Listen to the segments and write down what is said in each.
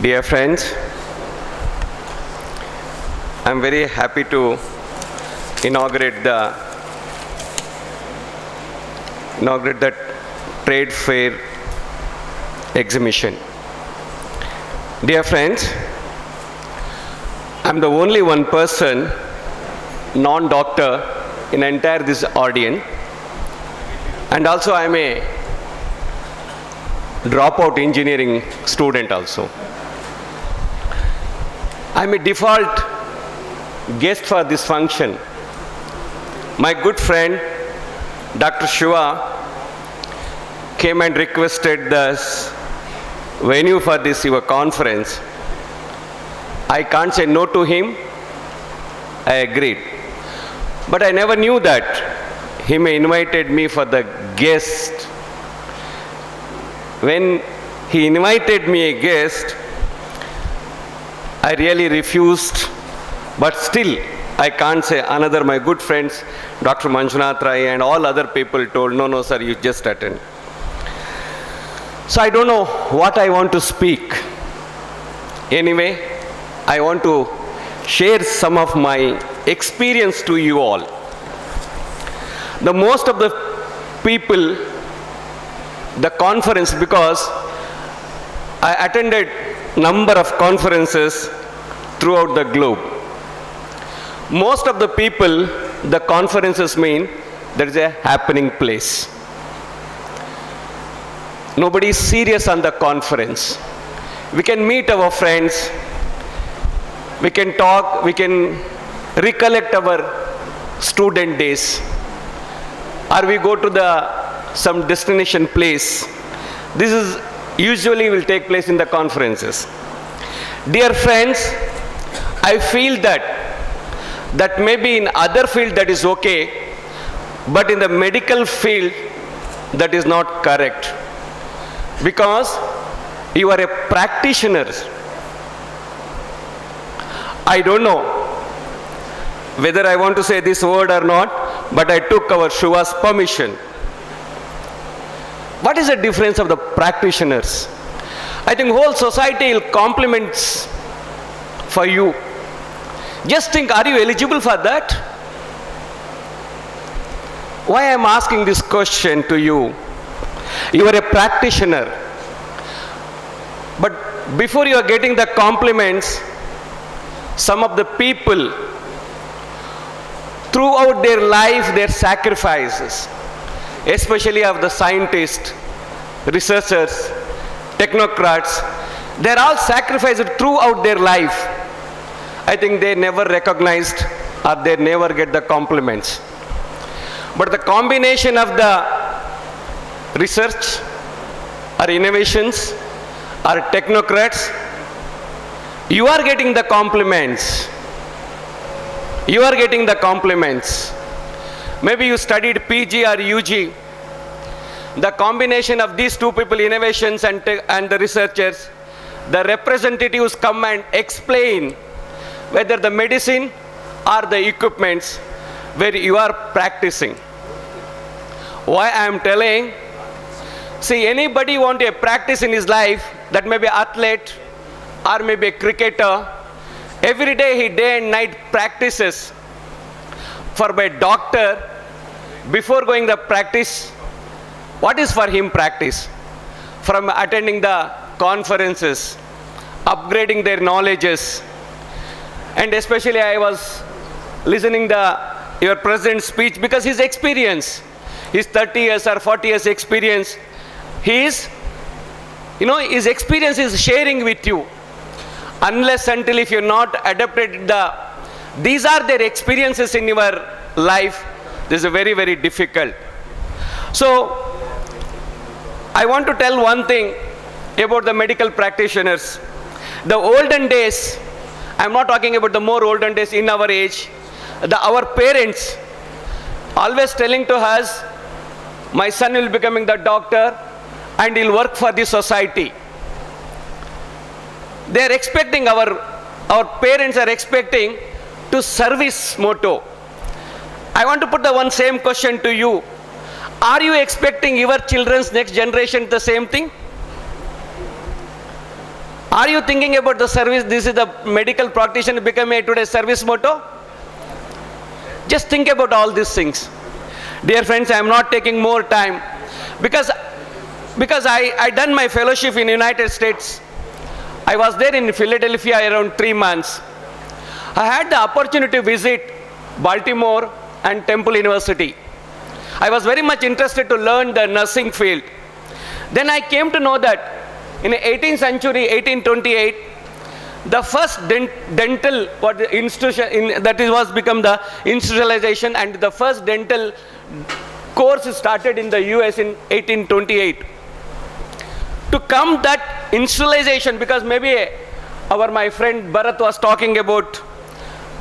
Dear friends, I'm very happy to inaugurate the trade fair exhibition. Dear friends, I'm the only one person, non-doctor, in entire this audience, and also I'm a dropout engineering student also. I'm a default guest for this function. My good friend, Dr. Shiva, came and requested this venue for this your conference. I can't say no to him. I agreed. But I never knew that he may invited me for the guest. When he invited me a guest, I really refused, but still I can't say. Another my good friends, Dr. Manjunath Rai and all other people told, no sir, you just attend. So I don't know what I want to speak. Anyway, I want to share some of my experience to you all. The most of the people, the conference, because I attended number of conferences throughout the globe. Most of the people, the conferences mean there is a happening place. Nobody is serious on the conference. We can meet our friends, we can talk, we can recollect our student days, or we go to some destination place. This is usually will take place in the conferences. Dear friends, I feel that maybe in other field that is okay, but in the medical field that is not correct. Because you are a practitioner. I don't know whether I want to say this word or not, but I took our Shiva's permission. What is the difference of the practitioners? I think whole society will compliments for you. Just think, are you eligible for that? Why I am asking this question to you? You are a practitioner. But before you are getting the compliments, some of the people, throughout their life, their sacrifices, especially of the scientists, researchers, technocrats, they are all sacrificed throughout their life. I think they never recognized or they never get the compliments. But the combination of the research or innovations or technocrats, you are getting the compliments. You are getting the compliments. Maybe you studied PG or UG. The combination of these two people, innovations and the researchers, the representatives come and explain whether the medicine or the equipments where you are practicing. Why I am telling? See, anybody want a practice in his life, that may be an athlete or maybe a cricketer, every day he day and night practices. For a doctor, before going the practice, what is for him practice? From attending the conferences, upgrading their knowledges, and especially I was listening your president's speech because his experience, his 30 years or 40 years experience, his experience is sharing with you. Unless until if you're not adapted these are their experiences in your life, this is very, very difficult. So, I want to tell one thing about the medical practitioners. The olden days, I'm not talking about the more olden days in our age, our parents always telling to us, my son will becoming the doctor and he'll work for the society. They are expecting, our parents are expecting to service motto. I want to put the one same question to you. Are you expecting your children's next generation the same thing? Are you thinking about the service? This is the medical practitioner becoming today's service motto. Just think about all these things. Dear friends, I am not taking more time because I done my fellowship in United States. I was there in Philadelphia around 3 months. I had the opportunity to visit Baltimore and Temple University. I was very much interested to learn the nursing field. Then I came to know that in the 18th century, 1828, the first dental institution was become the institutionalization, and the first dental course started in the US in 1828. To come that institutionalization, because maybe my friend Bharat was talking about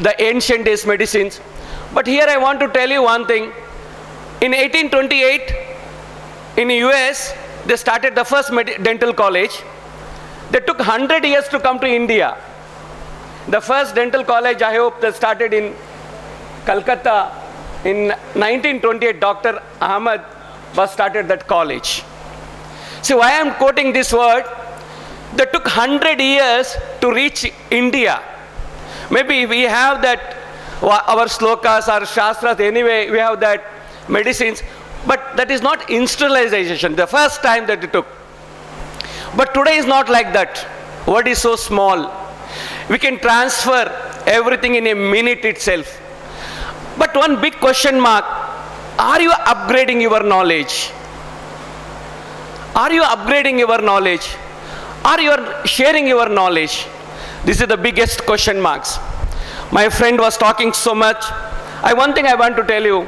the ancient days medicines, but here I want to tell you one thing. In 1828, in the US, they started the first dental college. They took 100 years to come to India. The first dental college, I hope, that started in Calcutta in 1928. Dr. Ahmed was started that college. See why I am quoting this word? They took 100 years to reach India. Maybe we have that, our slokas, our shastras, anyway, we have that medicines, but that is not institutionalization, the first time that it took. But today is not like that. What is so small? We can transfer everything in a minute itself. But one big question mark, are you upgrading your knowledge? Are you upgrading your knowledge? Are you sharing your knowledge? This is the biggest question marks. My friend was talking so much. One thing I want to tell you,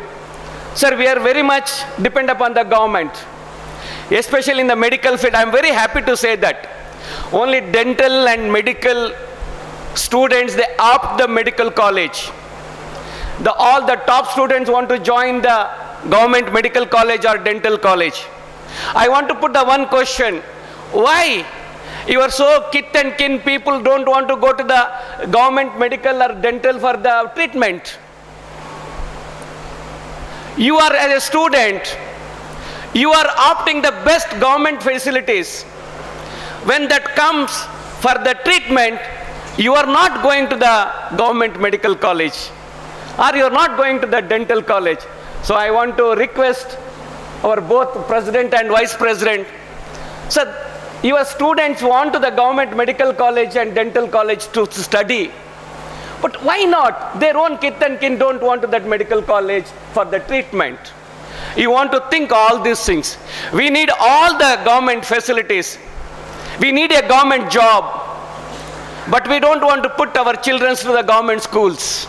sir, we are very much depend upon the government, especially in the medical field. I am very happy to say that only dental and medical students, they opt the medical college. All the top students want to join the government medical college or dental college. I want to put the one question, why you are so kith and kin people don't want to go to the government medical or dental for the treatment? You are, as a student, you are opting the best government facilities. When that comes for the treatment, you are not going to the government medical college, or you are not going to the dental college. So I want to request our both president and vice president, so your students want to the government medical college and dental college to study, but why not their own kith and kin don't want to that medical college for the treatment? You want to think all these things. We need all the government facilities. We need a government job, but we don't want to put our children to the government schools.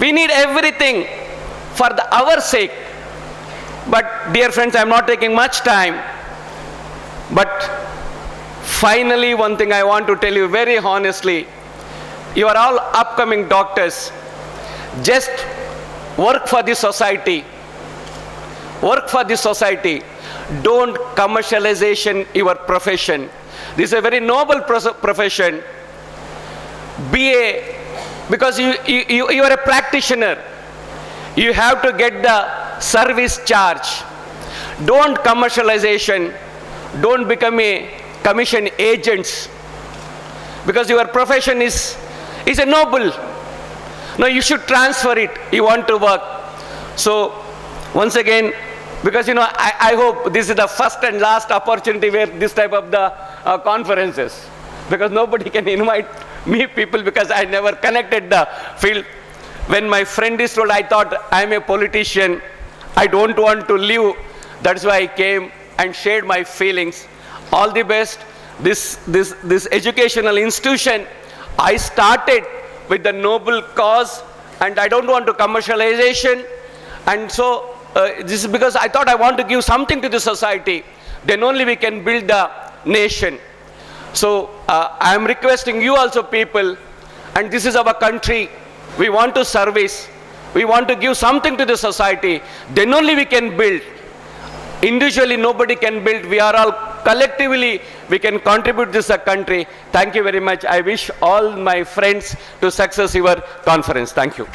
We need everything for our sake. But dear friends, I am not taking much time. But finally, one thing I want to tell you very honestly, you are all upcoming doctors. Just work for the society. Work for the society. Don't commercialization your profession. This is a very noble profession. Because you are a practitioner. You have to get the service charge. Don't commercialization. Don't become a commission agents. Because your profession is a noble. No, you should transfer it. You want to work. So once again, because I hope this is the first and last opportunity where this type of the conferences, because nobody can invite me people because I never connected the field. When my friend is told, I thought I am a politician, I don't want to live. That's why I came and shared my feelings. All the best. This educational institution, I started with the noble cause, and I don't want to commercialization. And so this is because I thought I want to give something to the society. Then only we can build the nation. So I am requesting you also people, and this is our country. We want to service. We want to give something to the society. Then only we can build. Individually nobody can build. We are all collectively, we can contribute this country. Thank you very much. I wish all my friends to success your conference. Thank you.